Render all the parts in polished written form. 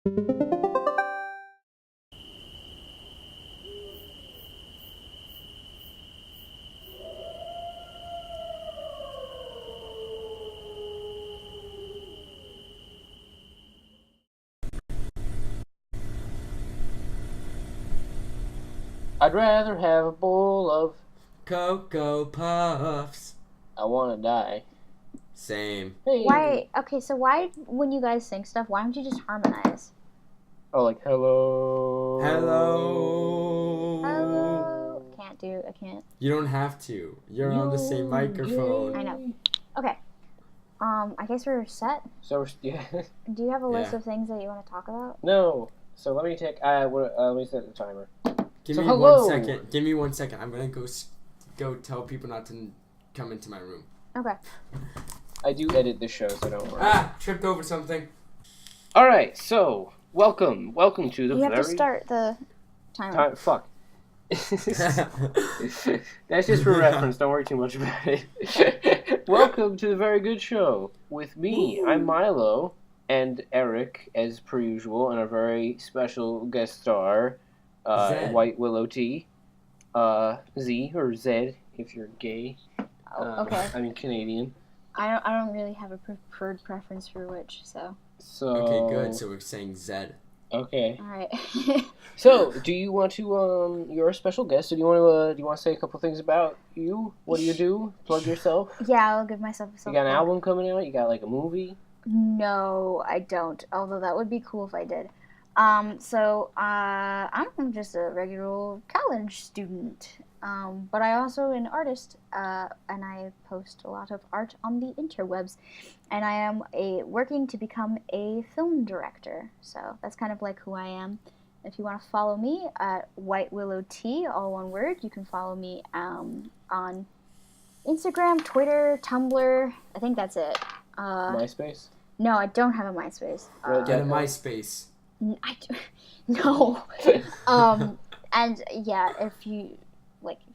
I'd rather have a bowl of Cocoa Puffs. I wanna die. Same. Hey. Why? Okay, so why, when you guys sing stuff, why don't you just harmonize? Oh, like hello. Hello. I can't. You don't have to. You're on the same microphone. I know. Okay. I guess we're set. So yeah. Do you have a list Yeah. of things that you want to talk about? No. So let me take. Let me set the timer. Give So me hello. 1 second. Give me 1 second. I'm gonna go tell people not to come into my room. Okay. I do edit this show, so don't worry. Tripped over something. All right. So welcome to the You have very to start the timer. Fuck. That's just for reference. Don't worry too much about it. Welcome to the very good show with me. I'm Milo and Eric, as per usual, and a very special guest star, WhiteWillowTea, Z or Z if you're gay. Oh, okay. I mean Canadian. I don't really have a preferred preference for which, so. So Okay, good. So we're saying Zed. Okay. All right. So, do you want to? You're a special guest. So do you want to say a couple things about you? What do you do? Plug yourself. Yeah, I'll give myself a You got an self-plug. album coming out? You got like a movie? No, I don't. Although that would be cool if I did. So I'm just a regular old college student. But I also an artist, and I post a lot of art on the interwebs. And I am working to become a film director. So that's kind of like who I am. If you want to follow me at WhiteWillowTea, all one word, you can follow me on Instagram, Twitter, Tumblr. I think that's it. MySpace? No, I don't have a MySpace. Get a MySpace. No. And yeah, if you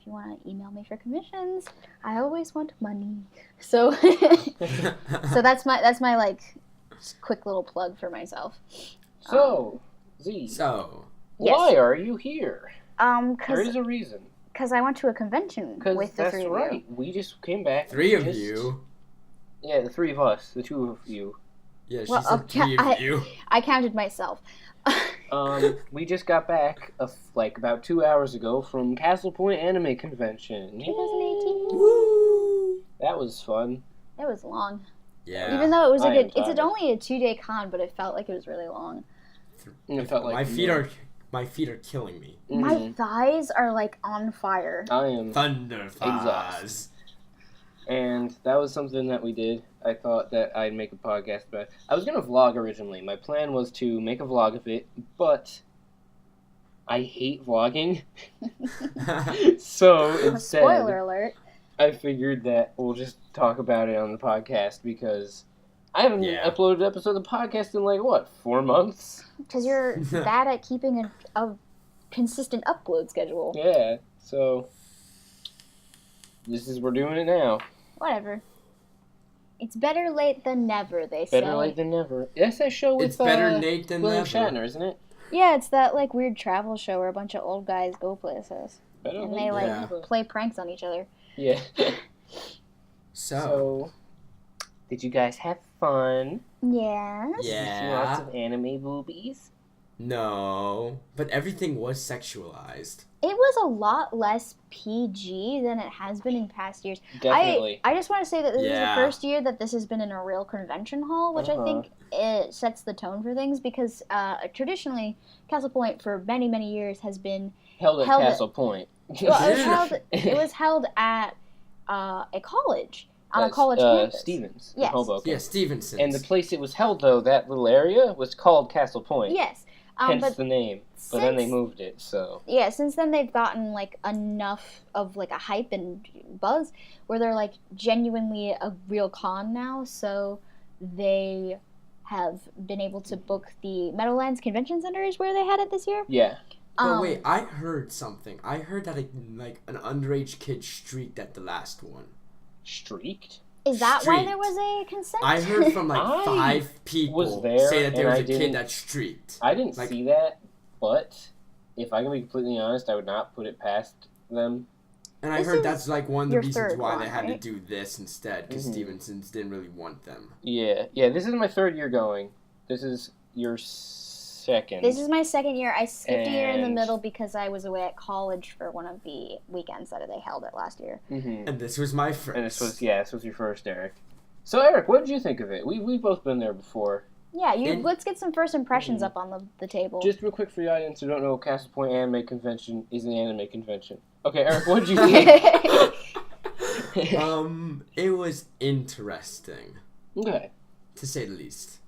want to email me for commissions, I always want money. So, so that's my like quick little plug for myself. So, Z. So. Why are you here? There is Cause a reason. I went to a convention with the three of you. That's right. We just came back. Three of you? Yeah, the three of us. The two of you. Yeah, she Well, said three of you. I counted myself. We just got back like about 2 hours ago from Castle Point Anime Convention. 2018. Woo! That was fun. It was long. Yeah. Even though it was I am it's tired. only a 2-day con, but it felt like it was really long. It felt like my feet are killing me. My thighs are like on fire. I am. Thunder thighs. Exhaust. And that was something that we did. I thought that I'd make a podcast about it. I was going to vlog originally. My plan was to make a vlog of it, but I hate vlogging. So instead, Spoiler alert. I figured that we'll just talk about it on the podcast because I haven't uploaded an episode of the podcast in like, 4 months? Because you're bad at keeping a consistent upload schedule. Yeah, so we're doing it now. Whatever. It's better late than never, they say. Better late than never. That's that show with It's better Nate than William never. Shatner, isn't it? Yeah, it's that like weird travel show where a bunch of old guys go places. Better And late they than like never. play pranks on each other. Yeah. So, did you guys have fun? Yes. Did you see yeah. lots of anime boobies? No. But everything was sexualized. It was a lot less PG than it has been in past years. Definitely. I just want to say that this is the Yeah. first year that this has been in a real convention hall, which I think it sets the tone for things because traditionally Castle Point for many, many years has been held at Castle Point. well, it was held at a college on a college campus. Stevens. Yes. In Hoboken. Yeah, Stevenson's. And the place it was held, though, that little area, was called Castle Point. Yes. Hence But the name. But then they moved it, so. yeah, since then they've gotten like enough of like a hype and buzz where they're like genuinely a real con now, so they have been able to book the Meadowlands Convention Center is where they had it this year. Yeah. But wait, I heard something. I heard that an underage kid streaked at the last one. Streaked? Is that why streaked. there was a consent? I heard from like I 5 people was there, say that there and was I a kid didn't- that streaked. I didn't Like- see that, but if I can be completely honest, I would not put it past them. And I This heard is that's like one of the your reasons third why one, they had right? to do this instead, because Mhm. Stevenson's didn't really want them. Yeah, this is my third year going. This is your second. This is my second year. I skipped a year in the And- middle because I was away at college for one of the weekends that they held it last year. Mm-hmm. And this was my first. And this was your first, Eric. So Eric, what did you think of it? We've both been there before. Yeah, In- let's get some first impressions Mhm. up on the table. Just real quick for the audience who don't know, Castle Point Anime Convention is an anime convention. Okay, Eric, what did you think? It was interesting, Okay. to say the least.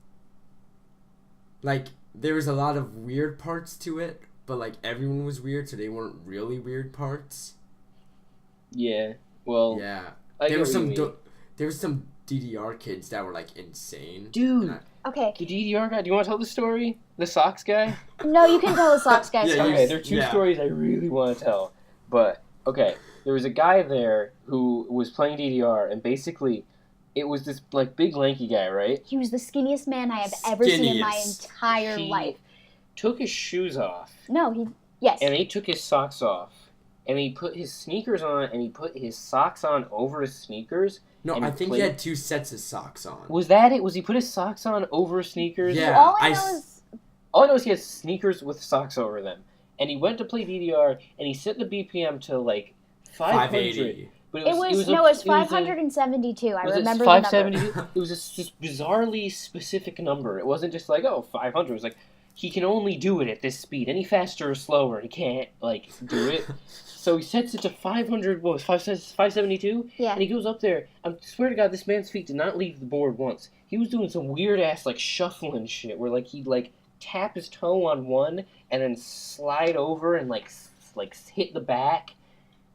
Like, there was a lot of weird parts to it, but like everyone was weird, so they weren't really weird parts. Yeah. Well, Yeah, I there get was what you some mean. there was some DDR kids that were like insane. Dude, And Okay, the DDR guy. Do you want to tell the story? The socks guy. no, you can tell the Sox guy Yeah, story. Okay, there are two Yeah. stories I really want to tell. But, okay, there was a guy there who was playing DDR, and basically, it was this, like, big lanky guy, right? He was the skinniest man I have ever seen in my Skinniest. entire He life. took his shoes off, No, yes. and he took his socks off, and he put his sneakers on, and he put his socks on over his sneakers. No, And I he think played- he had 2 sets of socks on. Was that it? Was he put his socks on over his sneakers? Yeah. All I I know s- is All I know is he has sneakers with socks over them. And he went to play DDR, and he set the BPM to, like, 500. 580. But it was 572. I remember the number. 572. It was a just bizarrely specific number. It wasn't just like, oh, 500. It was like, he can only do it at this speed. Any faster or slower, he can't, like, do it. So he sets it to 500, what was 572? Yeah. And he goes up there. I swear to God, this man's feet did not leave the board once. He was doing some weird-ass, like, shuffling shit, where, like, he'd, like, tap his toe on one, and then slide over and, like, hit the back.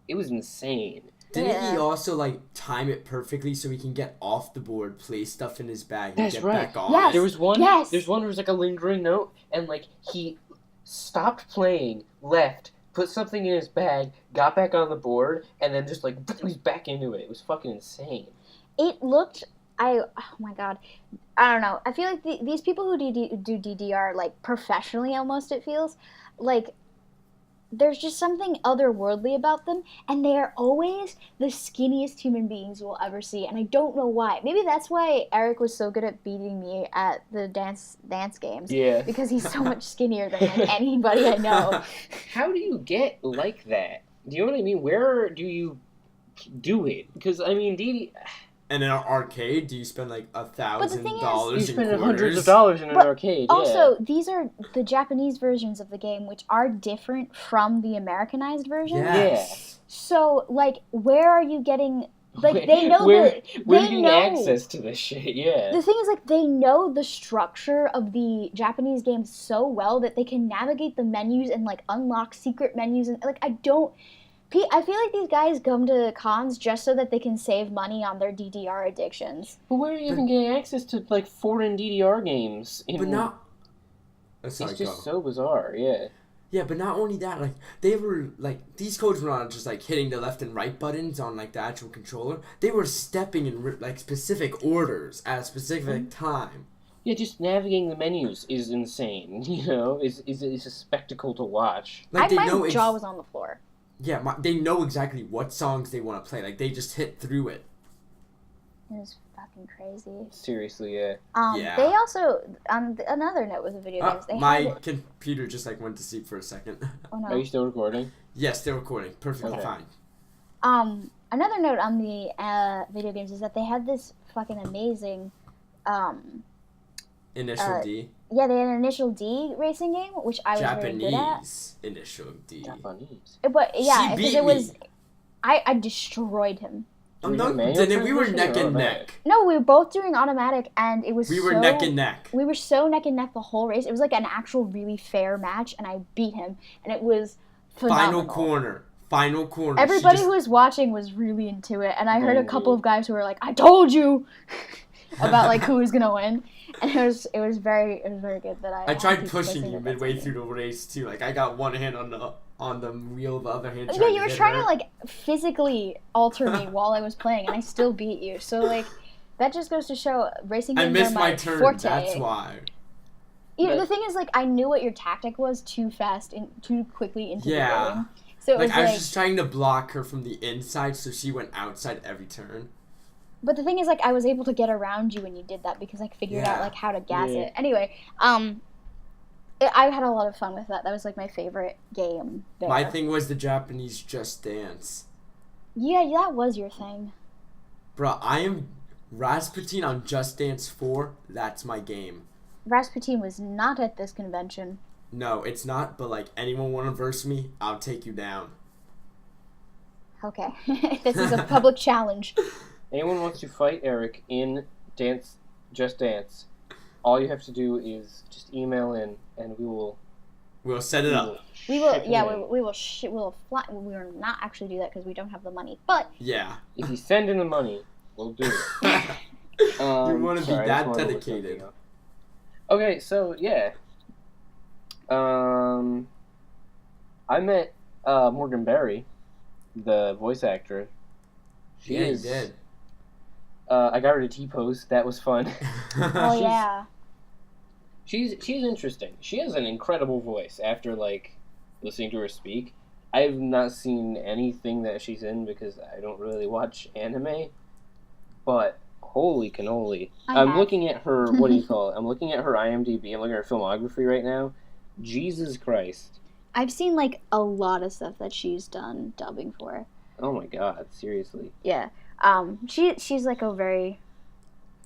It was insane. Didn't he Yeah. also like time it perfectly so he can get off the board, place stuff in his bag, and That's get right. back on? Yes. There was one. Yes. There's one where it was like a lingering note, and like he stopped playing, left, put something in his bag, got back on the board, and then just like he was back into it. It was fucking insane. It looked. Oh my god. I don't know. I feel like these people who do DDR like professionally almost, it feels like there's just something otherworldly about them, and they are always the skinniest human beings you will ever see, and I don't know why. Maybe that's why Eric was so good at beating me at the dance games. Yeah. Because he's so much skinnier than like, anybody I know. How do you get like that? Do you know what I mean? Where do you do it? Because I mean, And in an arcade, do you spend like thing is, $1,000 you in spend quarters? hundreds of dollars in an But arcade. Also, these are the Japanese versions of the game, which are different from the Americanized version. Yes. So, like, where are you getting? Like, Where- they know where, the where they are you getting know access to this shit? Yeah. the thing is, like, they know the structure of the Japanese games so well that they can navigate the menus and like unlock secret menus and like I feel like these guys come to cons just so that they can save money on their DDR addictions. But where are you even getting access to like foreign DDR games? But not. It's Sorry, just go. so bizarre. Yeah. Yeah, but not only that, like they were like these codes were not just like hitting the left and right buttons on like the actual controller. They were stepping in like specific orders at a specific time. Yeah, just navigating the menus is insane. You know, is a spectacle to watch. Like they my know jaw was on the floor. Yeah, they know exactly what songs they want to play. Like they just hit through it. It was fucking crazy. Seriously, yeah. Yeah. They also, on another note with the video games, they my had. computer just like went to sleep for a second. Oh no. Are you still recording? Yes, they're recording. Perfectly Okay. fine. Another note on the video games is that they had this fucking amazing, Initial D. yeah, they had an Initial D racing game, which I was very good at. Japanese Initial D. Japanese. But yeah, She because beat it was, me. I destroyed him. Were you No, manual then we were transmission neck or and automatic? neck. No, we were both doing automatic, and it was We were so, neck and neck. We were so neck and neck the whole race. It was like an actual really fair match, and I beat him, and it was phenomenal. Final corner. Everybody She who was watching was really into it, and I heard a Boo. couple of guys who were like, "I told you," about like who was gonna win, And it was very good that I tried keep pushing thinking you that that's midway my through the race too. Like I got one hand on the wheel, the other hand. Yeah, you were hit trying her. to like physically alter me while I was playing, and I still beat you. So like, that just goes to show racing I games missed are my my turn. forte. That's why. You know, But- the thing is, like, I knew what your tactic was too fast and too quickly into the Yeah. game. So it Like was I was like, just trying to block her from the inside, so she went outside every turn. but the thing is, like, I was able to get around you when you did that because I figured out Yeah. like how to gas Yeah. it. Anyway, I had a lot of fun with that. That was like my favorite game there. My thing was the Japanese Just Dance. Yeah, that was your thing. Bruh, I am Rasputin on Just Dance 4. That's my game. Rasputin was not at this convention. No, it's not, but like anyone want to verse me, I'll take you down. Okay, this is a public challenge. Anyone wants to fight Eric in Just Dance, all you have to do is just email in, and we will. We'll set it up. We will, ship yeah, him in. we will fly. We will not actually do that because we don't have the money. But Yeah. If you send in the money, we'll do it. You want to be Sorry, I just that wanted to look dedicated. something up. Okay, so yeah. I met Morgan Berry, the voice actor. She Yeah, you is. did. I got her to T-pose. That was fun. oh yeah, She's interesting. She has an incredible voice. After like listening to her speak, I have not seen anything that she's in because I don't really watch anime. But holy cannoli! I'm have. looking at her. What do you call it? I'm looking at her IMDb. I'm looking at her filmography right now. Jesus Christ! I've seen like a lot of stuff that she's done dubbing for. Oh my God! Seriously. Yeah, she's like a very,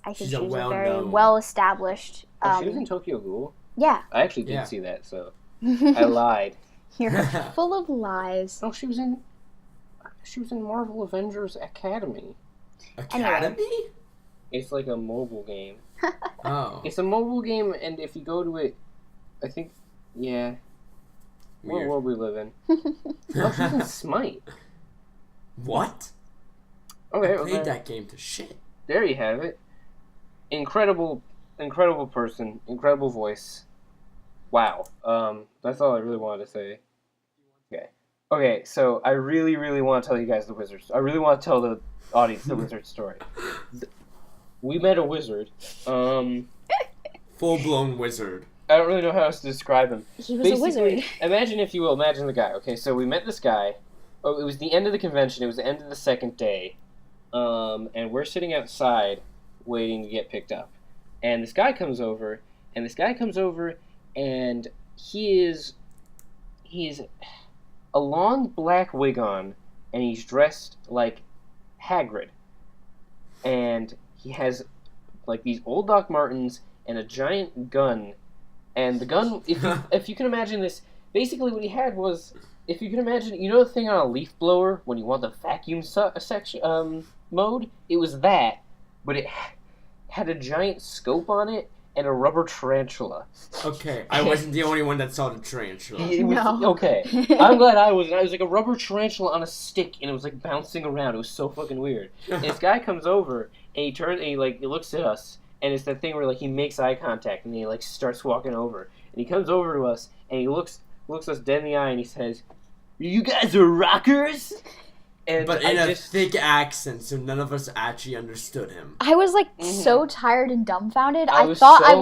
I think She's she's a a very well-known- well established. Oh, she was in Tokyo Ghoul. Yeah, I actually did Yeah. see that, so I lied. you're full of lies. Oh, she was in Marvel Avengers Academy. Academy? It's like a mobile game. Oh. It's a mobile game, and if you go to it, I think, yeah. What Weird. world we live in? Oh, she's in Smite. What? Okay, I played okay. that game to shit. There you have it. Incredible person, incredible voice. Wow. That's all I really wanted to say. Okay, so I really, really want to tell you guys the wizards. I really want to tell the audience the wizard story. We met a wizard. Full-blown wizard. I don't really know how else to describe him. He was a wizard. Imagine, if you will, imagine the guy. Okay, so we met this guy. Oh, it was the end of the convention. It was the end of the second day. And we're sitting outside waiting to get picked up. And this guy comes over, and he is a long black wig on, and he's dressed like Hagrid. And he has like these old Doc Martens and a giant gun. And the gun, if you can imagine this, basically what he had was, if you can imagine, you know the thing on a leaf blower when you want the vacuum section mode? It was that, but it had a giant scope on it and a rubber tarantula. Okay, I wasn't the only one that saw the tarantula. It was- No. Okay, I'm glad I was. I was like a rubber tarantula on a stick, and it was like bouncing around. It was so fucking weird. And this guy comes over, and he turns, and he looks at us, and it's that thing where like he makes eye contact, and he like starts walking over, and he comes over to us, and he looks us dead in the eye, and he says, "You guys are rockers." And But in I a just, thick accent, so none of us actually understood him. I was like Mhm. so tired and dumbfounded. I I was thought I so-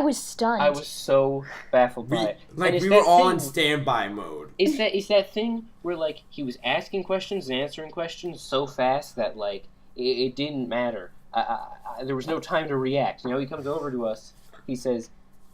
was stunned. I was so baffled by it. And it's We were that all thing- on standby mode. It's that thing where like he was asking questions and answering questions so fast that like it didn't matter. There was no time to react. You know, he comes over to us. He says,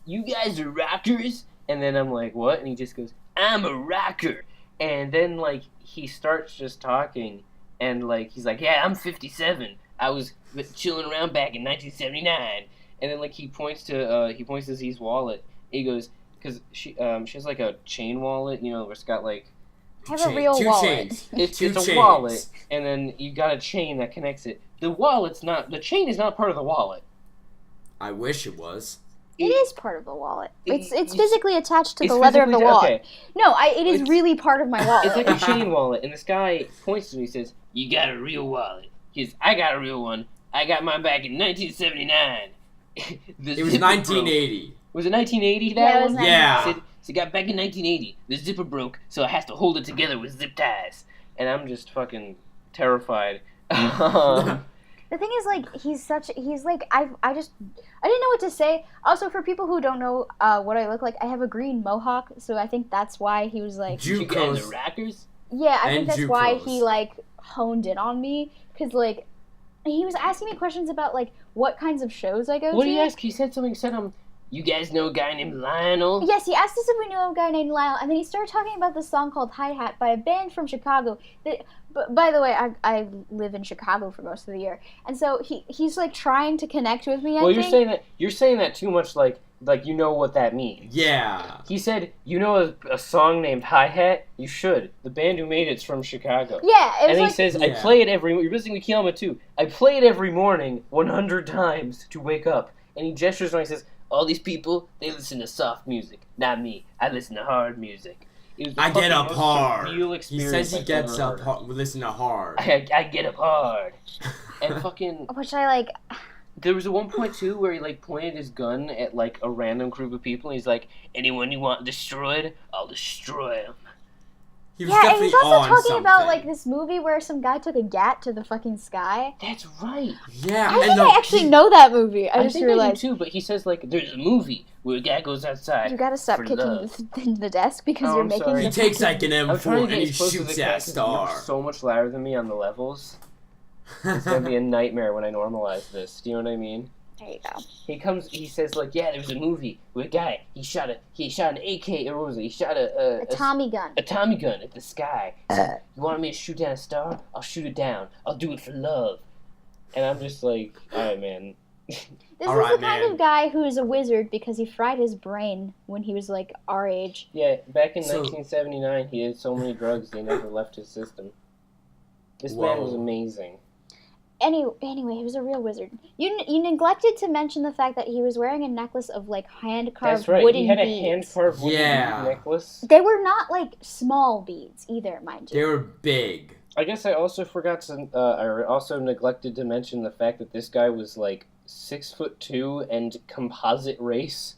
"You guys are rockers," and then I'm like, "What?" And he just goes, "I'm a rocker." And then like he starts just talking, and like he's like, "Yeah, I'm 57. I was chilling around back in 1979." And then like he points to Z's wallet. He goes, because she has like a chain wallet, you know, where it's got like I have a real Two wallet. chains. it's Two a chains. wallet, and then you got a chain that connects it. The chain is not part of the wallet. I wish it was. It is part of the wallet. It's It's- physically attached to It's the leather of the physically- wallet. Okay, No, it is It's- really part of my wallet. it's like a chain wallet, and this guy points to me and says, "You got a real wallet?" He says, "I got a real one. I got mine back in 1979." It was 1980. Was it 1980 that Yeah, it was one? Yeah. It got back in 1980. The zipper broke, so I have to hold it together with zip ties. And I'm just fucking terrified. The thing is, like, he's like, I didn't know what to say. Also, for people who don't know what I look like, I have a green mohawk, so I think that's why he was like... You guys are rockers? Yeah, I think And that's why JUCOs. he, like, honed in on me, because, like, he was asking me questions about, like, what kinds of shows I go to. What did he ask? He said something, you guys know a guy named Lionel? Yes, he asked us if we knew a guy named Lyle, and then he started talking about this song called Hi Hat by a band from Chicago. But by the way, I live in Chicago for most of the year, and so he's like trying to connect with me. Well, you're saying that too much, like you know what that means. Yeah. He said, you know a song named Hi Hat? You should. The band who made it's from Chicago. Yeah, it was And he like, says, I Yeah. play it every... You're listening to Kiyama too. I play it every morning 100 times to wake up. And he gestures when he says, all these people, they listen to soft music. Not me. I listen to hard music. It was the I get fucking up most hard. surreal He experience says he I've gets ever up heard. hard. Listen to hard. I get up hard. And fucking... which I like. There was a one point too where he like pointed his gun at like a random group of people and he's like, anyone you want destroyed, I'll destroy them. He was Yeah, and definitely he's also on talking about something. like this movie where some guy took a gat to the fucking sky. That's right. Yeah, I think and I actually know that movie. I just think realized. I do too, but he says like there's a movie where a guy goes outside. You gotta stop for kicking love. the desk because Oh, you're I'm making. sorry. He the takes fucking- like an I'm trying M4 to get and he as close to shoots the that cat 'cause star. You're so much louder than me on the levels. It's gonna be a nightmare when I normalize this. Do you know what I mean? There you go. He says like, yeah, there was a movie where a guy he shot an AK or what was it? He shot a Tommy gun. a Tommy gun at the sky. So, you want me to shoot down a star? I'll shoot it down. I'll do it for love. And I'm just like, alright, man. This All is right, the kind man. of guy who is a wizard because he fried his brain when he was like our age. Yeah, back in So- 1979, he did so many drugs they never left his system. This man was Whoa. amazing. Anyway, he was a real wizard. You neglected to mention the fact that he was wearing a necklace of like hand carved That's right. wooden He had a beads. hand-carved wooden Yeah. bead necklace. They were not like small beads either, mind you. They were big. I guess I also forgot to. I also neglected to mention the fact that this guy was like 6'2" and composite race.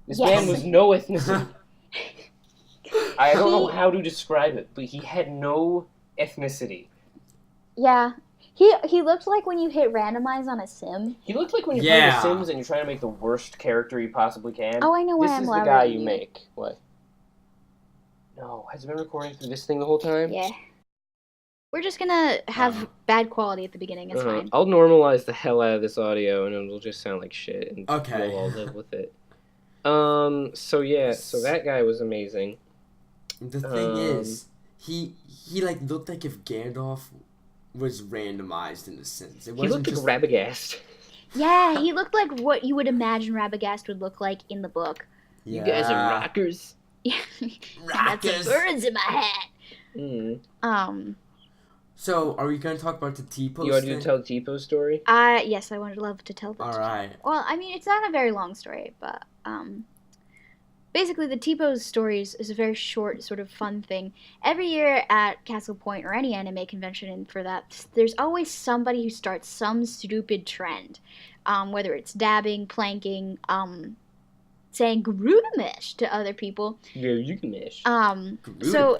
This Yes. man was no ethnicity. I don't know how to describe it, but he had no ethnicity. Yeah. He looked like when you hit randomize on a sim. He looked like when you play Yeah. The Sims and you're trying to make the worst character you possibly can. Oh, I know why This I'm is the louder guy than you you. make. What? No, has it been recording through this thing the whole time? Yeah. We're just gonna have bad quality at the beginning. It's fine. I'll normalize the hell out of this audio and it'll just sound like shit. And Okay. we'll all live with it. So yeah, so that guy was amazing. The thing is, he like looked like if Gandalf was randomized in a sense. It He wasn't looked just like Rabagast. Yeah, he looked like what you would imagine Rabagast would look like in the book. You guys are rockers. I got some Rockers. birds in my hat. Mm. So, are we gonna talk about the T-post? You want to thing? tell Tipo story? Yes, I would love to tell that. All right. Well, I mean, it's not a very long story, but basically, the T-Pose stories is a very short, sort of fun thing. Every year at Castle Point or any anime convention, and for that, there's always somebody who starts some stupid trend, whether it's dabbing, planking, saying "Garudamesh" to other people. Yeah, you can mish. So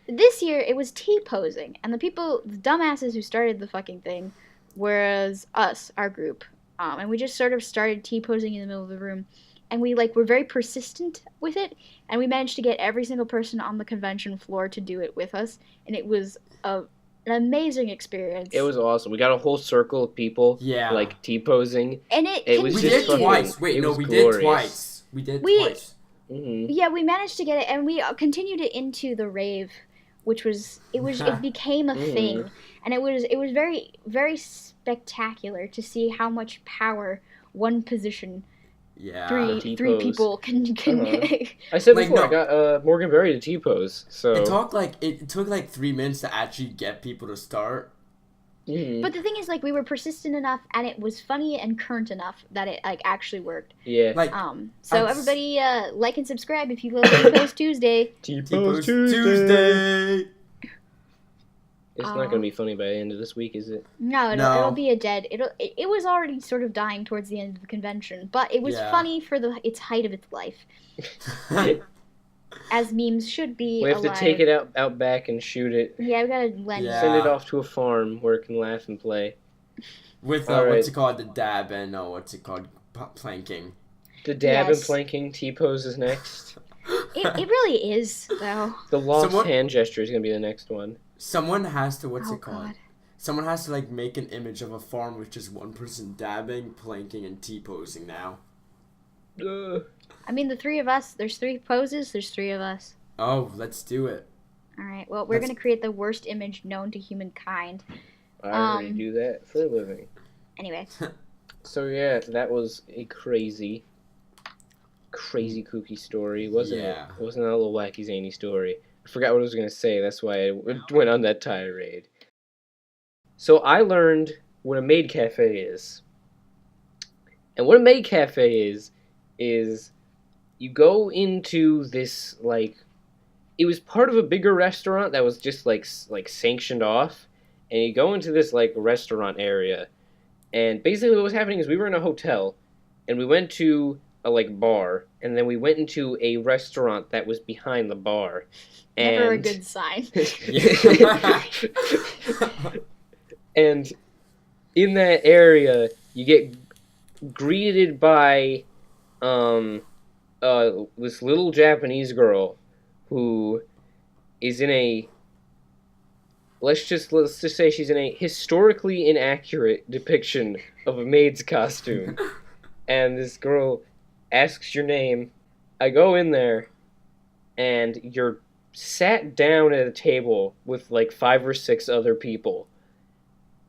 this year it was T-posing, and the dumbasses who started the fucking thing was us, our group, and we just sort of started T-posing in the middle of the room, and we were very persistent with it, and we managed to get every single person on the convention floor to do it with us, and it was an amazing experience. It was awesome. We got a whole circle of people, Yeah. like T-posing. and it was We just did fucking- twice. Wait, it no, was we glorious. did twice. We did We- twice. Mm-hmm. Yeah, we managed to get it, and we continued it into the rave, which was it became a thing, and it was very, very spectacular to see how much power one position Yeah. three T-pose. people can I said Like, before, no. I got Morgan Berry to T-pose, so... It took like 3 minutes to actually get people to start. Mhm. But the thing is, we were persistent enough, and it was funny and current enough that it actually worked. Yeah. Like So I'd- everybody like and subscribe if you love T-Pose Tuesday. T-pose T-post Tuesday. Tuesday. It's not gonna be funny by the end of this week, is it? No, No. it'll be a dead. It was already sort of dying towards the end of the convention, but it was Yeah. funny for its height of its life, as memes should be. We have alive. to take it out back and shoot it. Yeah, we gotta lend. Yeah. Send it off to a farm where it can laugh and play. With All right. what's it called, the dab and planking. The dab and Yes. planking T-pose is next. It really is though. The lost Someone- hand gesture is gonna be the next one. Someone has to Oh, it called? God. Someone has to like make an image of a farm with just one person dabbing, planking, and T-posing now. I mean, the three of us. There's 3 poses. There's 3 of us. Oh, let's do it. All right. Well, we're Let's- gonna create the worst image known to humankind. I already do that for a living. Anyway. So yeah, that was a crazy kooky story, wasn't Yeah. it? It wasn't a little wacky zany story. I forgot what I was gonna say. That's why I went on that tirade. So I learned what a maid cafe is, and what a maid cafe is you go into this like it was part of a bigger restaurant that was just like sanctioned off, and you go into this like restaurant area, and basically what was happening is we were in a hotel, and we went to a like bar, and then we went into a restaurant that was behind the bar. Never a And good sign. and in that area, you get greeted by this little Japanese girl who is in a let's just say she's in a historically inaccurate depiction of a maid's costume. And this girl asks your name. I go in there, and you're sat down at a table with like 5 or 6 other people,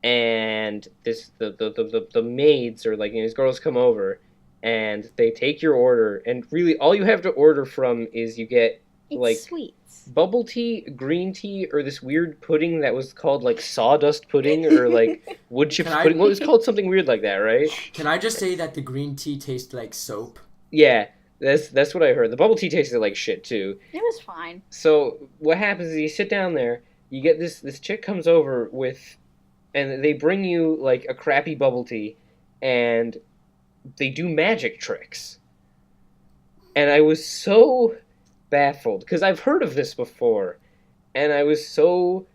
and the maids or like these girls come over, and they take your order, and really all you have to order from is you get It's like sweets. bubble tea, green tea, or this weird pudding that was called like sawdust pudding or like wood chips Can I- pudding. What was called something weird like that, right? Can I just say that the green tea tastes like soap? Yeah, that's what I heard. The bubble tea tasted like shit too. It was fine. So what happens is you sit down there, you get this chick comes over with, and they bring you like a crappy bubble tea, and they do magic tricks. And I was so baffled because I've heard of this before, and I was so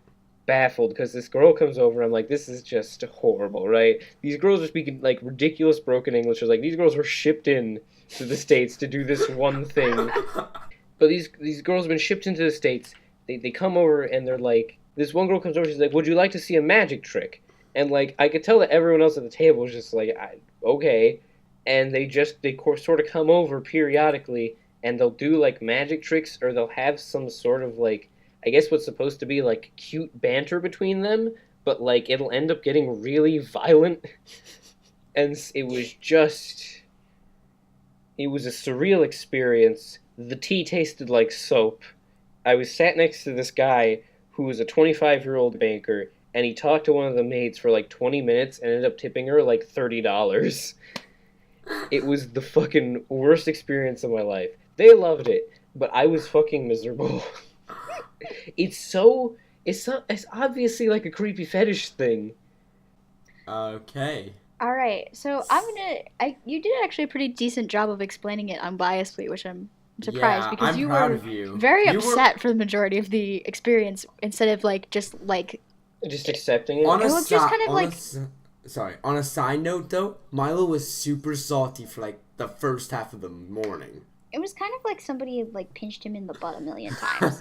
baffled because this girl comes over. I'm like, this is just horrible, right? These girls are speaking like ridiculous broken English. It's like these girls were shipped in to the States to do this one thing. But these girls have been shipped into the States. They come over and they're like, this one girl comes over. She's like, would you like to see a magic trick? And like I could tell that everyone else at the table was just like, okay. And they sort of come over periodically, and they'll do like magic tricks, or they'll have some sort of like, I guess what's supposed to be like cute banter between them, but like it'll end up getting really violent. And it was a surreal experience. The tea tasted like soap. I was sat next to this guy who was a 25-year-old banker, and he talked to one of the maids for like 20 minutes and ended up tipping her like $30. It was the fucking worst experience of my life. They loved it, but I was fucking miserable. It's obviously like a creepy fetish thing. Okay. All right, so you did actually a pretty decent job of explaining it unbiasedly, which I'm surprised because I'm you proud were of you. very You were- upset for the majority of the experience instead of just Just accepting it. On a It was just si- kind of on like- a s- sorry. On a side note, though, Milo was super salty for like the first half of the morning. it was kind of like somebody had pinched him in the butt a million times.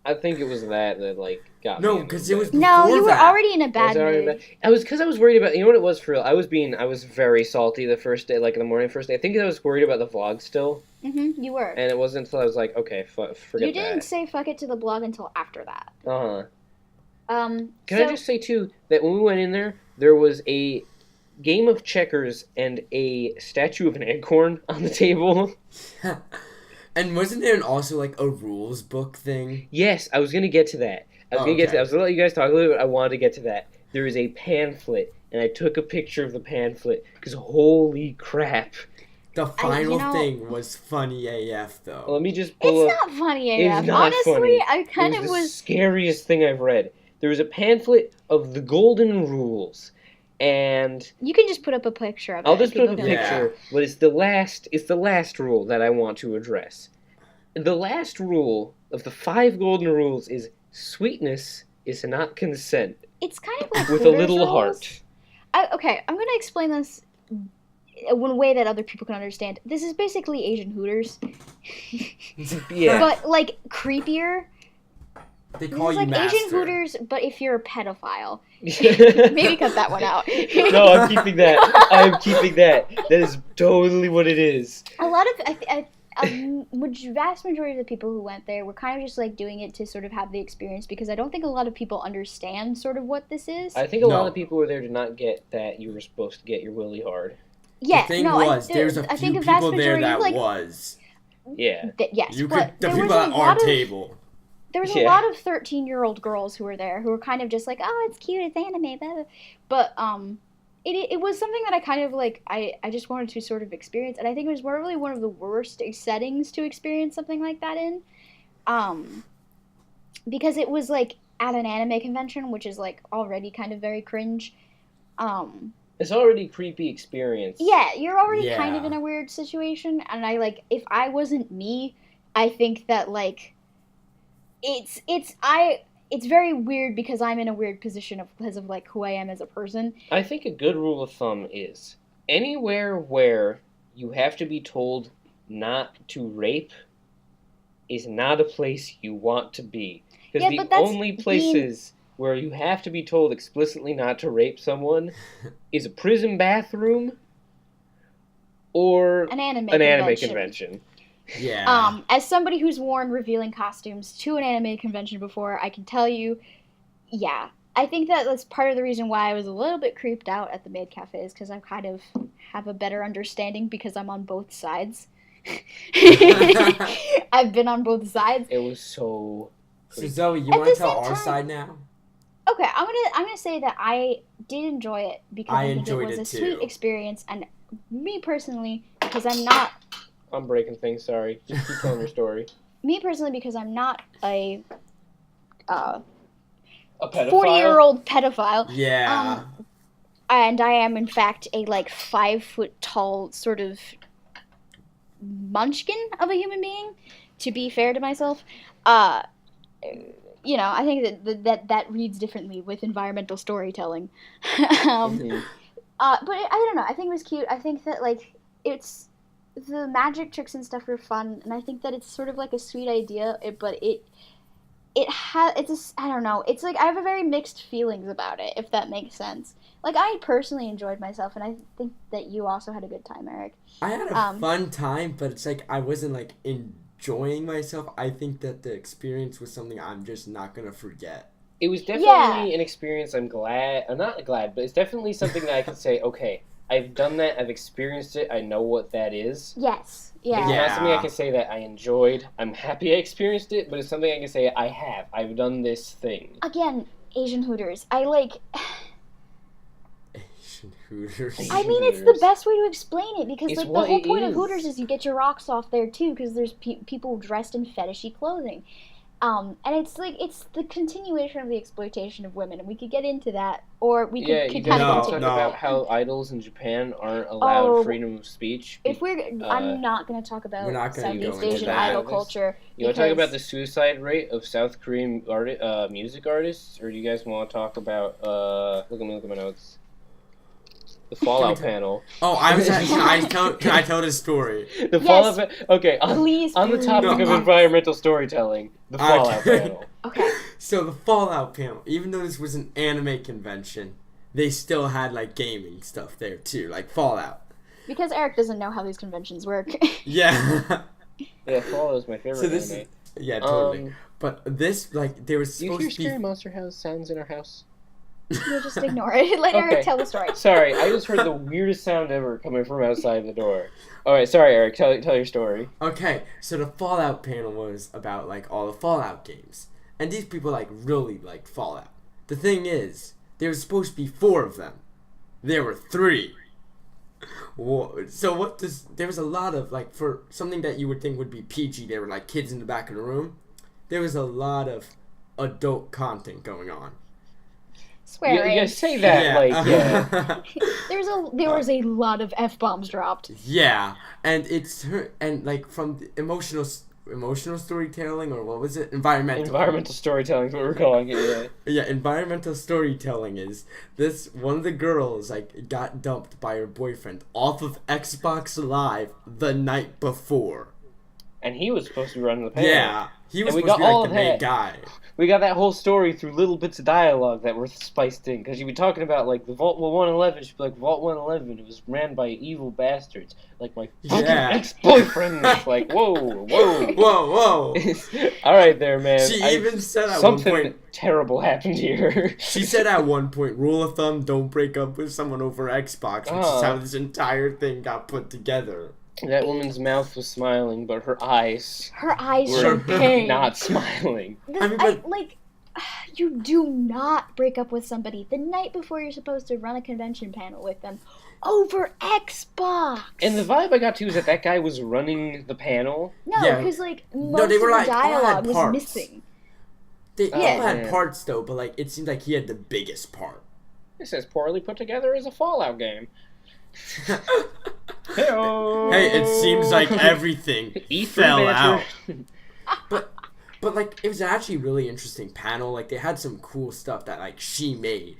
I think it was that like got me. No, in because the it was bed. No, before you were that. already in a I bad was already mood. because I was worried about, you know what it was for real? I was very salty the first day, like in the morning first day. I think I was worried about the vlog still, You were. and it wasn't until I was like, okay, forget You didn't that. say fuck it to the blog until after that. Uh-huh. Can So, I just say too that when we went in there was a game of checkers and a statue of an acorn on the table. And wasn't there also like a rules book thing? Yes, I was gonna get to that. I was gonna let you guys talk a little bit. I wanted to get to that. There is a pamphlet, and I took a picture of the pamphlet because holy crap, The final know- thing was funny AF though. Let me just pull It's up. not funny It's AF. not Honestly, funny. I kind It of was the was. scariest thing I've read. There was a pamphlet of the golden rules, and You can just put up a picture of it. I'll just put up a People can- picture, but it's the last rule that I want to address. The last rule of the 5 golden rules is sweetness is not consent, It's kind of like with a Hooters little rules. heart. Okay, I'm gonna explain this in a way that other people can understand. This is basically Asian Hooters, Yeah. but like creepier. They This call is you like master. Asian Hooters, but if you're a pedophile. Maybe cut that one out. No, I'm keeping that. I'm keeping that. That is totally what it is. A lot of vast majority of the people who went there were kind of just like doing it to sort of have the experience, because I don't think a lot of people understand sort of what this is. I think a lot No. of people were there to not get that you were supposed to get your willy hard. Yeah, The thing no, was, there's I a think few a vast people there majority, that like, was. Yeah. Yes, You but could, the there people was a at our lot of table. there was a Yeah. lot of 13-year-old girls who were there who were kind of just like, oh, it's cute, it's anime, blah, blah. But it was something that I kind of like I just wanted to sort of experience, and I think it was really one of the worst settings to experience something like that in, because it was like at an anime convention, which is like already kind of very cringe. It's already a creepy experience. Yeah, you're already kind of Yeah. in a weird situation, and I like, if I wasn't me, I think that like it's very weird because I'm in a weird position because of like who I am as a person. I think a good rule of thumb is anywhere where you have to be told not to rape is not a place you want to be. Because Yeah, the but that's only places where you have to be told explicitly not to rape someone is a prison bathroom or An anime an anime convention. convention. Yeah. As somebody who's worn revealing costumes to an anime convention before, I can tell you, yeah, I think that that's part of the reason why I was a little bit creeped out at the maid cafes, because I kind of have a better understanding because I'm on both sides. I've been on both sides. It was so... So Zoe, you At want the to tell same our time- side now? Okay, I'm gonna say that I did enjoy it because I I think it enjoyed was it a sweet too. experience, and me personally, because I'm not I'm breaking things, sorry. Just keep telling your story. because I'm not a A pedophile? 40-year-old pedophile. Yeah. And I am in fact a like 5 foot tall sort of munchkin of a human being, to be fair to myself. You know, I think that reads differently with environmental storytelling. Mhm. But I don't know, I think it was cute. I think that like it's the magic tricks and stuff are fun, and I think that it's sort of like a sweet idea, but I don't know, it's like I have a very mixed feelings about it, if that makes sense. Like, I personally enjoyed myself, and I think that you also had a good time, Eric. I had a fun time, but it's like I wasn't like enjoying myself. I think that the experience was something I'm just not gonna forget. It was definitely an experience I'm not glad, but it's definitely something that I can say, okay, I've done that, I've experienced it, I know what that is. Yes. Yeah. It's Yeah. not something I can say that I enjoyed. I'm happy I experienced it, but it's something I can say I've done this thing. Again, Asian Hooters. I like. Asian Hooters. I mean, it's the Hooters. best way to explain it, because It's like the what whole it point of is. Hooters is you get your rocks off there too, because there's people dressed in fetishy clothing, and it's like it's the continuation of the exploitation of women, and we could get into that, or we could, Yeah, you could guys kind of want to continue. talk about how idols in Japan aren't allowed Oh, freedom of speech? If I'm not going to talk about We're not gonna go Southeast into Asian that. idol culture. You want to talk about because- the suicide rate of South Korean music artists, or do you guys want to talk about look at my notes. The Fallout panel. Oh, I was. Can I tell this story? The Fallout. Okay, Please. on the topic No, of environmental storytelling, the Fallout Okay. panel. Okay. So the Fallout panel, even though this was an anime convention, they still had like gaming stuff there too, like Fallout. Because Eric doesn't know how these conventions work. Yeah. Yeah, Fallout is my favorite So this anime. Yeah, totally. But this, like, there was Do you supposed hear to be. Scary Monster House sounds in our house? You'll just ignore it. Let Eric Okay. tell the story. Sorry, I just heard the weirdest sound ever coming from outside the door. Alright, sorry, Eric, tell your story. Okay, so the Fallout panel was about like all the Fallout games, and these people like really like Fallout. The thing is, there was supposed to be 4 of them. There were 3. So what does... There was a lot of, like, for something that you would think would be PG, there were, like, kids in the back of the room. There was a lot of adult content going on. Swearing. You say that, yeah. There was a lot of F-bombs dropped. Yeah, and like, from the emotional storytelling, or what was it? Environmental storytelling is what we're calling it, yeah. Yeah, environmental storytelling is this. One of the girls, like, got dumped by her boyfriend off of Xbox Live the night before. And he was supposed to be running the panel. Yeah, he was supposed to be, like, the main guy. We got that whole story through little bits of dialogue that were spiced in. Because you'd be talking about, like, the Vault 111. She'd be like, Vault 111, it was ran by evil bastards. Like, my fucking ex-boyfriend was like, whoa. Whoa. Alright there, man. She even said at one point... Something terrible happened here. She said at one point, rule of thumb, don't break up with someone over Xbox, which is how this entire thing got put together. That woman's mouth was smiling, but her eyes showed pain. Not smiling. You do not break up with somebody the night before you're supposed to run a convention panel with them over Xbox. And the vibe I got too is that guy was running the panel. No, because most of the dialogue was missing. They all had parts though, but like it seemed like he had the biggest part. This is poorly put together as a Fallout game. Hey, it seems like everything fell out. But like it was actually a really interesting panel. Like they had some cool stuff that like she made.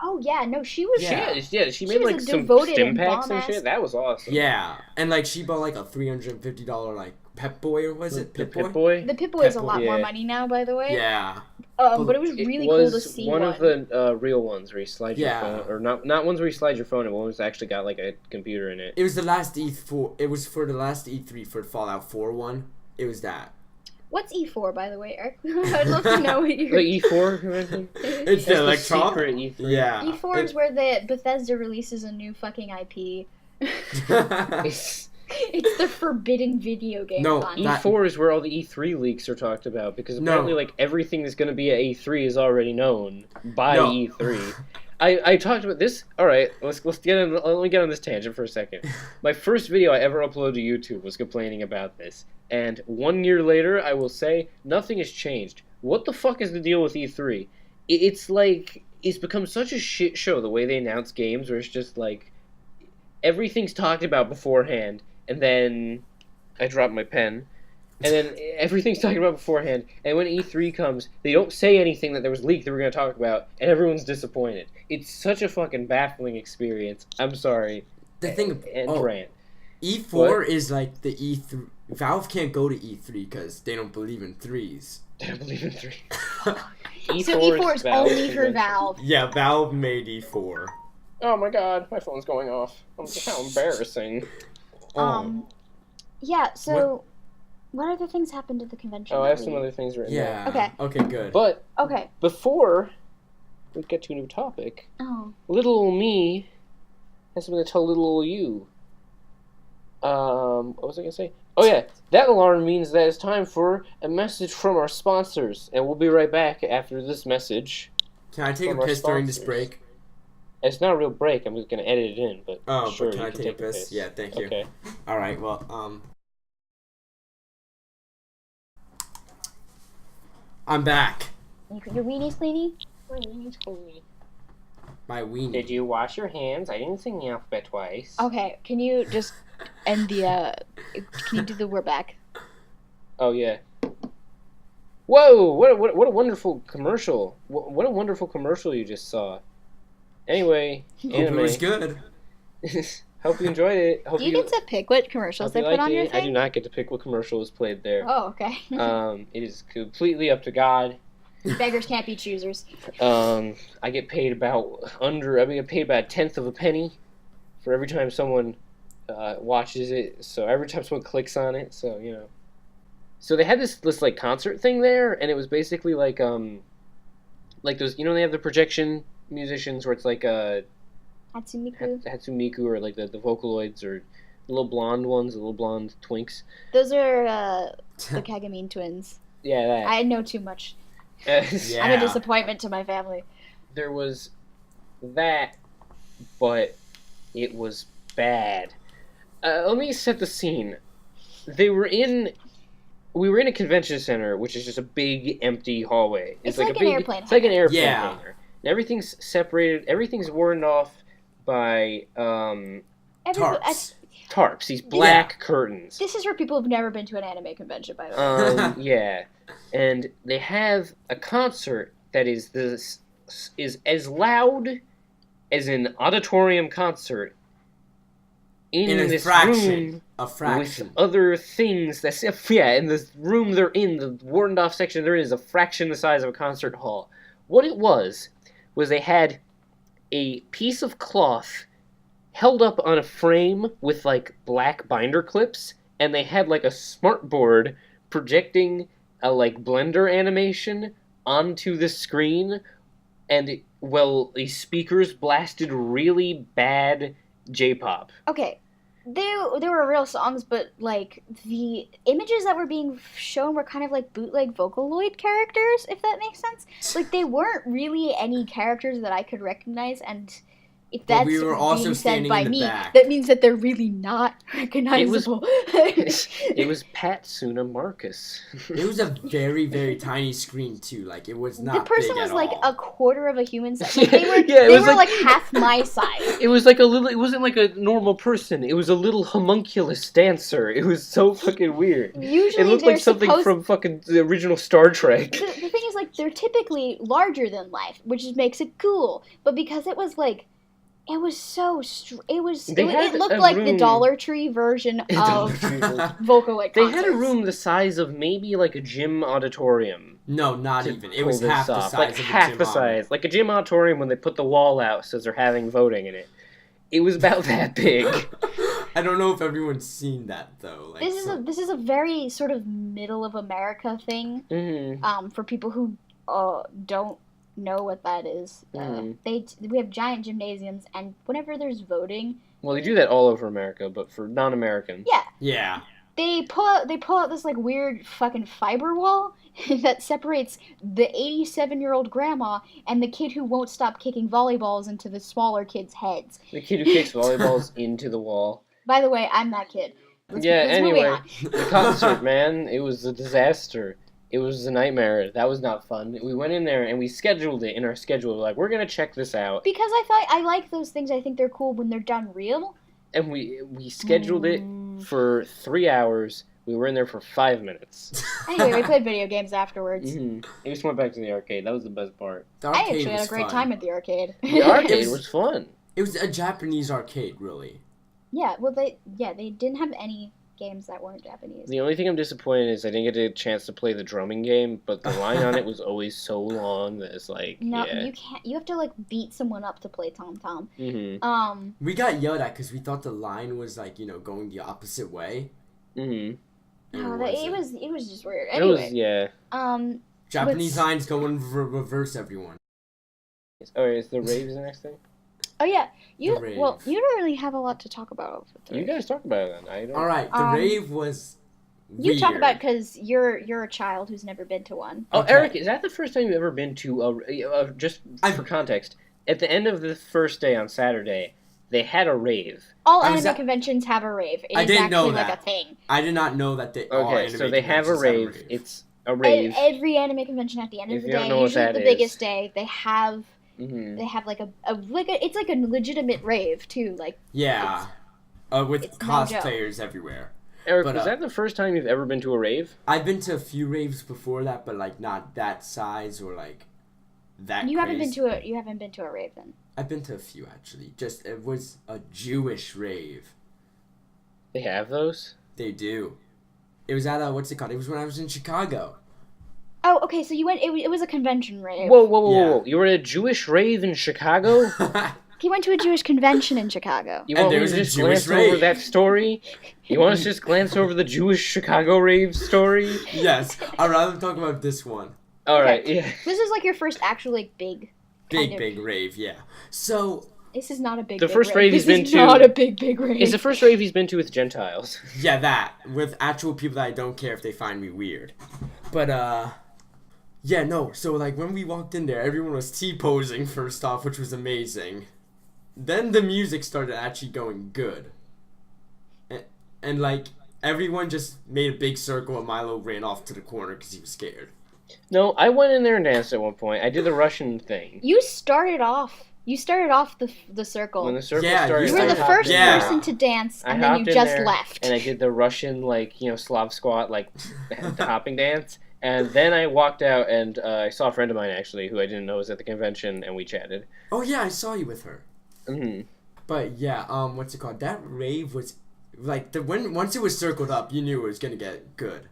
Oh yeah, no, she was. She made like some stim packs and shit. That was awesome. Yeah, and like she bought like a $350 like Pep Boy, or was it Pip Boy? The Pip Boy is a lot more money now, by the way. Yeah. But it was really cool to see one of the real ones where you slide your phone, or not ones where you slide your phone. And one was actually got like a computer in it. It was the last E4. It was for the last E3 for Fallout 4 one. It was that. What's E4, by the way, Eric? I'd love to know what you're... The E4? It's the Electron? Secret E3. Yeah. E4 is where the Bethesda releases a new fucking IP. It's the forbidden video game. No, E4 is where all the E3 leaks are talked about, because apparently like everything that's going to be at E3 is already known by E3. I talked about this. All right, let me get on this tangent for a second. My first video I ever uploaded to YouTube was complaining about this, and 1 year later, I will say nothing has changed. What the fuck is the deal with E3? It's like it's become such a shit show the way they announce games, where it's just like everything's talked about beforehand, and then I drop my pen. And then everything's talked about beforehand, and when E3 comes, they don't say anything that there was leaked that we're going to talk about, and everyone's disappointed. It's such a fucking baffling experience. I'm sorry. The thing... rant. E4 is like the E3... Valve can't go to E3 because they don't believe in threes. They don't believe in threes. So E4 is only for Valve. Yeah, Valve made E4. Oh my god, my phone's going off. How embarrassing. Yeah, so... What other things happened at the convention? Oh, I have some other things written down. Okay. Okay, good. But before we get to a new topic, little me has something to tell little you. What was I going to say? Oh, yeah. That alarm means that it's time for a message from our sponsors. And we'll be right back after this message. Can I take a piss during this break? It's not a real break. I'm just going to edit it in. But sure, but can I take a piss? Yeah, thank you. Okay. All right, well, I'm back. Your weenie, Sleeny? My weenie. Did you wash your hands? I didn't sing the alphabet twice. Okay, can you just end the, can you do the we're back? Oh, yeah. Whoa, what a wonderful commercial. What a wonderful commercial you just saw. Anyway, anime. Hope it was good. Hope you enjoyed it. Do you get to pick what commercials they put on your thing? I do not get to pick what commercial is played there. Oh, okay. It is completely up to God. Beggars can't be choosers. I get paid about a tenth of a penny for every time someone watches it. So every time someone clicks on it, so you know. So they had this like concert thing there, and it was basically like those, you know, they have the projection musicians where it's like Hatsumiku, or like the Vocaloids, or the little blonde ones, the little blonde twinks. Those are the Kagamine twins. Yeah, that. I know too much. Yeah. I'm a disappointment to my family. There was that, but it was bad. Let me set the scene. We were in a convention center, which is just a big empty hallway. It's like an airplane It's like an airplane Yeah. hangar. And everything's separated. Everything's warned off by tarps. These black curtains. This is for people who've never been to an anime convention, by the way. Yeah, and they have a concert that is as loud as an auditorium concert in this room with other things. In this room they're in, the warded off section they're in is a fraction the size of a concert hall. What it was they had a piece of cloth held up on a frame with like black binder clips, and they had like a smart board projecting a like Blender animation onto the screen, and these speakers blasted really bad J-pop. Okay, there were real songs, but like the images that were being shown were kind of like bootleg Vocaloid characters, if that makes sense. Like they weren't really any characters that I could recognize, and if that's being said by me, that means that they're really not recognizable. It was Patsuna Marcus. It was a very, very tiny screen too. Like it was not. The person big was at like all. a quarter of a human size. Like, they were like half my size. It was like a little. It wasn't like a normal person. It was a little homunculus dancer. It was so fucking weird. Usually, it looked like something from fucking the original Star Trek. The thing is, like, they're typically larger than life, which makes it cool. But because it was like. It was so it looked like the Dollar Tree version of Vocaloid concerts. They had a room the size of maybe like a gym auditorium. No, not even. It was half the size of a gym size. Like a gym auditorium when they put the wall out so they're having voting in it. It was about that big. I don't know if everyone's seen that though. Like, this is a very sort of middle of America thing. Mm-hmm. For people who don't know what that is. We have giant gymnasiums, and whenever there's voting, well, they do that all over America, but for non-Americans, yeah, they pull out this like weird fucking fiber wall that separates the 87-year-old grandma and the kid who won't stop kicking volleyballs into the smaller kids' heads. The kid who kicks volleyballs into the wall. By the way, I'm that kid. Anyway, the concert, man, it was a disaster. It was a nightmare. That was not fun. We went in there and we scheduled it in our schedule. We're like, we're going to check this out. Because I like those things. I think they're cool when they're done real. And we scheduled it for 3 hours. We were in there for 5 minutes. Anyway, we played video games afterwards. Mm-hmm. We just went back to the arcade. That was the best part. I actually had a great time at the arcade. The arcade was fun. It was a Japanese arcade, really. Yeah, well, they didn't have any games that weren't Japanese. The only thing I'm disappointed is I didn't get a chance to play the drumming game, but the line on it was always so long that it's like, no, you can't. You have to like beat someone up to play Tom Tom. Mm-hmm. We got yelled at because we thought the line was like going the opposite way. Mm-hmm. No, it was just weird. Anyway, Japanese lines go in reverse. Everyone. Oh, is the raves the next thing? Oh yeah, you don't really have a lot to talk about. You guys talk about it then. I don't. All right, the rave was. You weird. talk about it because you're a child who's never been to one. Oh, okay. Eric, is that the first time you've ever been to a? Just for context, at the end of the first day on Saturday, they had a rave. All anime conventions have a rave. I didn't know like that. A thing. I did not know that they. Okay, so they have a rave. It's a rave. Every anime convention at the end of the day, usually the biggest day, they have. Mm-hmm. They have like it's like a legitimate rave too, like with cosplayers everywhere. Eric, was that the first time you've ever been to a rave? I've been to a few raves before that, but like not that size or like that. You haven't been to a rave then? I've been to a few actually. Just it was a Jewish rave. They have those? They do. It was at what's it called? It was when I was in Chicago. Oh, okay, so you went, it was a convention rave. Whoa. You were at a Jewish rave in Chicago? He went to a Jewish convention in Chicago. You want me to just glance over that story? You want us to just glance over the Jewish Chicago rave story? Yes, I'd rather talk about this one. Alright, yeah. This is like your first actual like big rave, yeah. So... This is not a big The first rave he's been to... This is not a big rave. It's the first rave he's been to with Gentiles. Yeah, that. With actual people that I don't care if they find me weird. But, so, like, when we walked in there, everyone was T-posing first off, which was amazing. then the music started actually going good. And like, everyone just made a big circle and Milo ran off to the corner because he was scared. No, I went in there and danced at one point. I did the Russian thing. You started off the circle. When the circle Yeah, started, You were I the hopped first in there. person to dance, I and then you hopped in just there, left. And I did the Russian, like, Slav squat, like, hopping dance. And then I walked out, and I saw a friend of mine, actually, who I didn't know was at the convention, and we chatted. Oh yeah, I saw you with her. Mm-hmm. But yeah, what's it called? That rave was like once it was circled up, you knew it was gonna get good.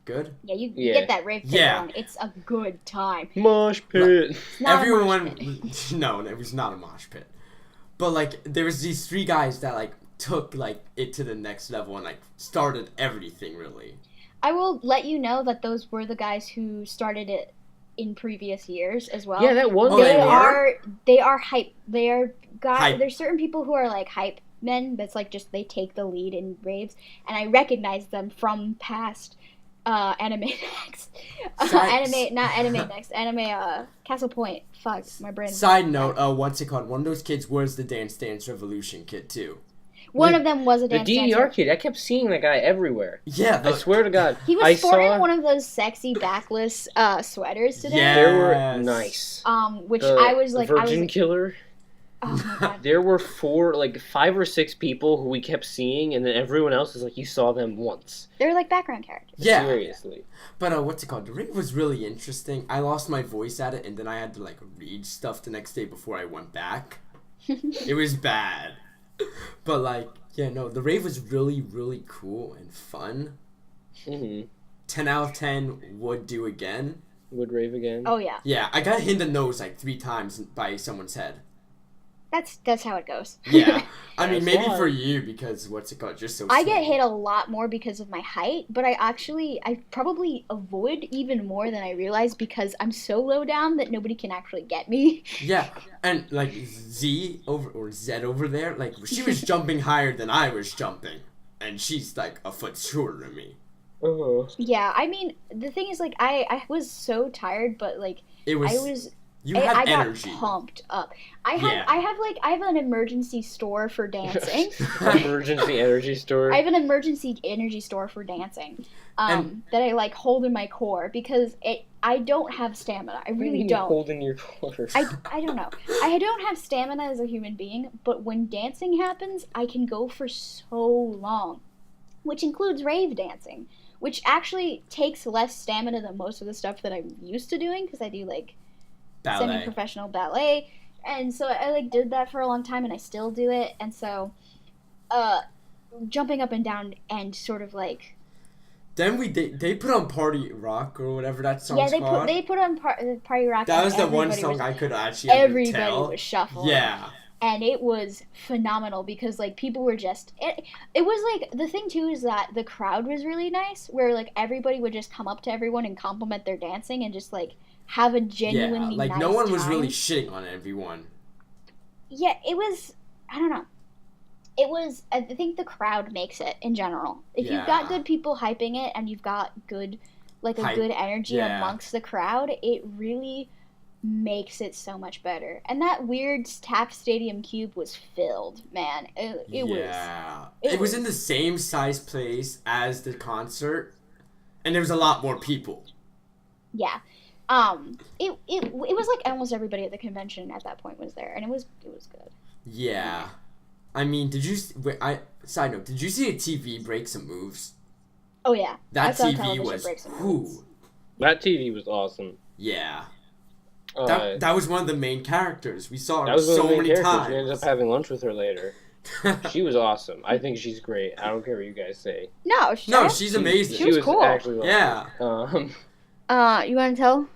Good? Yeah, you Yeah. get that rave pit Yeah. on. It's a good time. Mosh pit. It's not a mosh pit. No, it was not a mosh pit. But like there was these 3 guys that like took like it to the next level and like started everything really. I will let you know that those were the guys who started it in previous years as well. Yeah, that one Oh, guy. they were? They are hype. They are guys. Hype. There's certain people who are like hype men. That's like just they take the lead in raves, and I recognize them from past anime next. Anime Castle Point. Fuck, my brain. Side note, what's it called? One of those kids was the Dance Revolution kid too. One of them was a The dance DDR dancer. kid. I kept seeing that guy everywhere. Yeah, I swear to God. He was I sporting saw one of those sexy backless sweaters today. Yeah. They were Yes. nice. Which The I was like, Virgin Killer. oh my god. There were 5 or 6 people who we kept seeing, and then everyone else is like, you saw them once. They're like background characters. Yeah. Seriously. But what's it called? The rave was really interesting. I lost my voice at it, and then I had to like read stuff the next day before I went back. It was bad. But like, yeah, no, the rave was really, really cool and fun. Mm-hmm. 10 out of 10 would do again. Would rave again. Oh yeah. Yeah, I got hit in the nose like 3 times by someone's head. That's how it goes. Yeah. I mean, That's maybe why. for you, because what's it called? Just so I get small. hit a lot more because of my height, but I probably avoid even more than I realize because I'm so low down that nobody can actually get me. Yeah, and like Z over there, like she was jumping higher than I was jumping, and she's like a foot shorter than me. Uh-huh. Yeah, I mean, the thing is, like, I was so tired, but like It was. I was You have I got energy. pumped up. I Yeah. have an emergency store for dancing. Emergency energy store. I have an emergency energy store for dancing. And- That I like hold in my core because I don't have stamina. I really don't. Holding your quarters. I don't know. I don't have stamina as a human being, but when dancing happens, I can go for so long, which includes rave dancing, which actually takes less stamina than most of the stuff that I'm used to doing because I do like Ballet. semi-professional ballet, and so I like did that for a long time, and I still do it, and so jumping up and down and sort of like Then they put on Party Rock or whatever that song's called. they put on Party Rock. That and was the one everybody song was, I could actually everybody tell. was shuffling. Yeah. And it was phenomenal because like people were just it was like the thing too is that the crowd was really nice where like everybody would just come up to everyone and compliment their dancing and just like have a genuinely Yeah, like nice no one was time. really shitting on everyone. Yeah, it was. I don't know. It was. I think the crowd makes it in general. If you've got Yeah. good people hyping it and you've got good, like a Hype. good energy Yeah. amongst the crowd, it really makes it so much better. And that weird TAP Stadium cube was filled, man. It was. Yeah. it It was was- in the same size place as the concert, and there was a lot more people. Yeah. It was like almost everybody at the convention at that point was there, and it was good. Yeah. I mean, side note, did you see a TV break some moves? Oh yeah. I That saw TV television was break some whoo. moves. That TV was awesome. Yeah. That That was one of the main characters. We saw her was one of so the main many characters. times. We ended up having lunch with her later. She was awesome. I think she's great. I don't care what you guys say. No, No, she's amazing. She was cool. Actually awesome. Yeah. You want to tell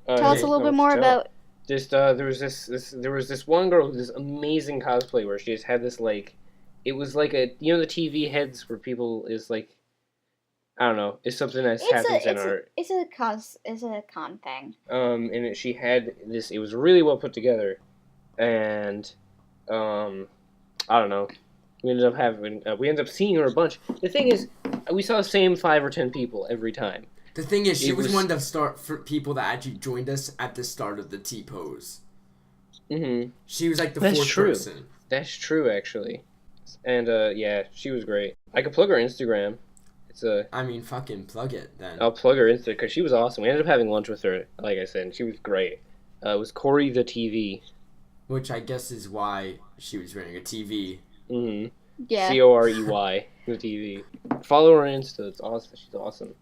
us a little bit more about? There was this one girl who did this amazing cosplay where she just had this like, it was like the TV heads where people is like, I don't know, it's something that happens in art. It's a con thing. She had this. It was really well put together, and I don't know. We ended up seeing her a bunch. The thing is, we saw the same 5 or 10 people every time. The thing is, she It was was- one of the people that actually joined us at the start of the T-pose. Mm-hmm. She was like the That's fourth true. person. That's true, actually. And yeah, she was great. I could plug her Instagram. It's a. I mean, fucking plug it then. I'll plug her Insta because she was awesome. We ended up having lunch with her, like I said, and she was great. It was Corey the TV. Which I guess is why she was wearing a TV. Mm-hmm. Yeah. Corey the TV. Follow her on Insta. It's awesome. She's awesome.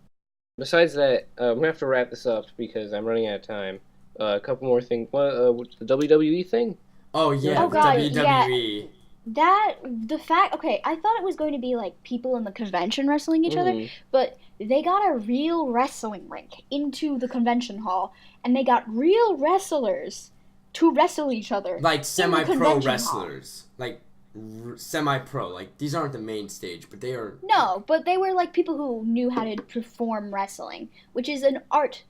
Besides that, I'm gonna have to wrap this up because I'm running out of time. A couple more things. What the WWE thing? Oh yeah, Oh, God, WWE. Okay, I thought it was going to be like people in the convention wrestling each other, but they got a real wrestling rink into the convention hall, and they got real wrestlers to wrestle each other. Like semi-pro convention wrestlers. Like semi-pro. Like these aren't the main stage, but they are. No, but they were like people who knew how to perform wrestling, which is an art.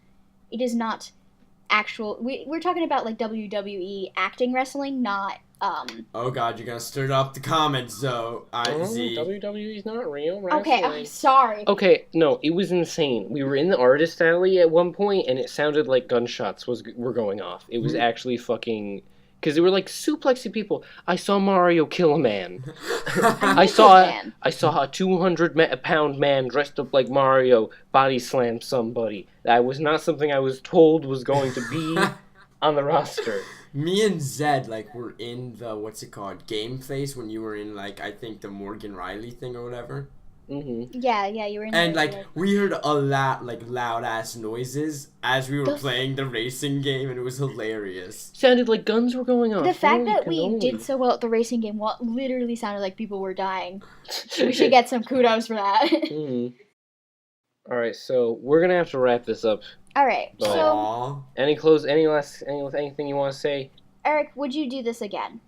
It is not actual. We're talking about like WWE acting wrestling, not Oh god, you're gonna stir up the comments though. WWE's not real wrestling. Okay, I'm sorry. Okay, no, it was insane. We were in the artist alley at one point, and it sounded like gunshots were going off. It was actually fucking... Because they were like suplexing people. I saw Mario kill a man. I saw a 200-pound man dressed up like Mario body slam somebody. That was not something I was told was going to be on the roster. Me and Zed, like, were in the, what's it called, game place when you were in, like, I think the Morgan Riley thing or whatever. Mm-hmm. Yeah, you were in And, there, like, we heard a lot, like, loud-ass noises as we were playing the racing game, and it was hilarious. Sounded like guns were going off. The fact that we did so well at the racing game literally sounded like people were dying. We should get some kudos for that. Mm-hmm. Alright, so we're gonna have to wrap this up. Alright, so... Aww. Anything you want to say? Eric, would you do this again?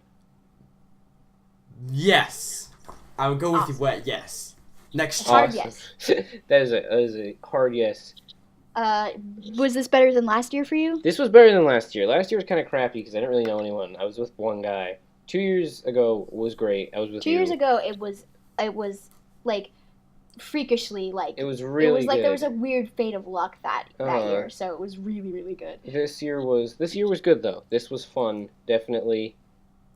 Yes. I would go with you, yes. Next Hard choice. yes. That is a hard yes. Was this better than last year for you? This was better than last year. Last year was kind of crappy because I didn't really know anyone. I was with one guy. 2 years ago was great. I was with 2 you. years ago, it was like freakishly like it was really it was like good. there was a weird fate of luck that Uh-huh. year, so it was really, really good. This year was good though. This was fun. Definitely,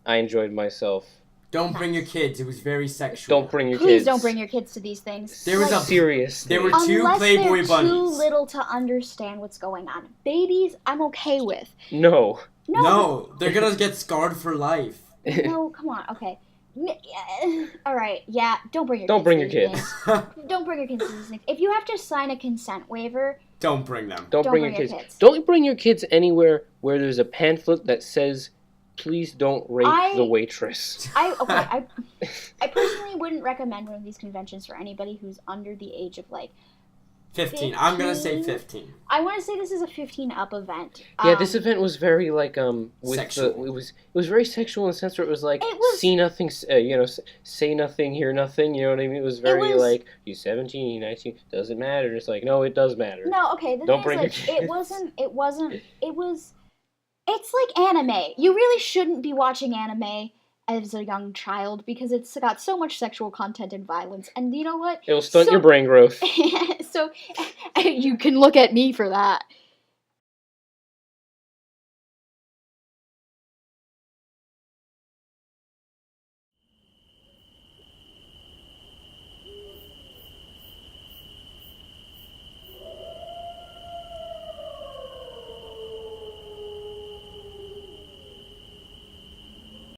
I enjoyed myself. Don't bring your kids. It was very sexual. Don't bring your Please kids. don't bring your kids to these things. There was Like, a serious. There were thing. two unless Playboy they're bunnies. too little to understand what's going on. Babies, I'm okay with. No. No, they're gonna get scarred for life. No, come on. Okay. All right. Yeah. Don't bring your Don't kids bring to your these kids. things. Don't bring your kids to these things. If you have to sign a consent waiver, Don't bring them. Don't bring your your kids. kids. Don't bring your kids anywhere where there's a pamphlet that says, "Please don't rape the waitress." I personally wouldn't recommend one of these conventions for anybody who's under the age of like 15. I'm gonna say 15. I want to say this is a 15 up event. Yeah, this event was very like with sexual. it was very sexual in the sense where it was like It was- see nothing, say nothing, hear nothing. You know what I mean? It was very like you 17, 19 doesn't matter. It's like no, it does matter. No, okay. The Don't thing bring is, your like, kids. it was. It's like anime. You really shouldn't be watching anime as a young child because it's got so much sexual content and violence. And you know what? It'll stunt your brain growth. So you can look at me for that.